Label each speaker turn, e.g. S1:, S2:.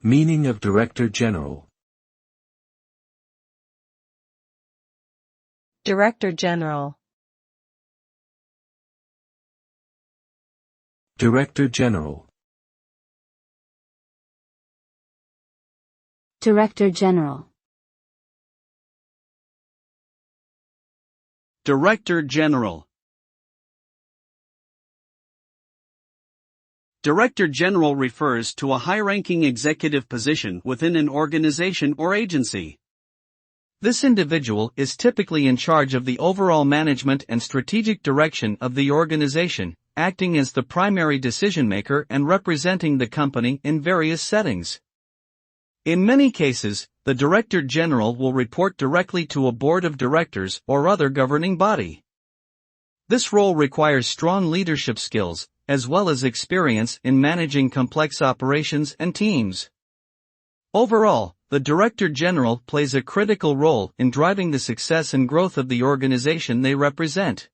S1: Meaning of Director General.
S2: Director General.
S1: Director General.
S3: Director General.
S4: Director General. Director General refers to a high-ranking executive position within an organization or agency. This individual is typically in charge of the overall management and strategic direction of the organization, acting as the primary decision-maker and representing the company in various settings. In many cases, the Director General will report directly to a board of directors or other governing body. This role requires strong leadership skills, as well as experience in managing complex operations and teams. Overall, the Director General plays a critical role in driving the success and growth of the organization they represent.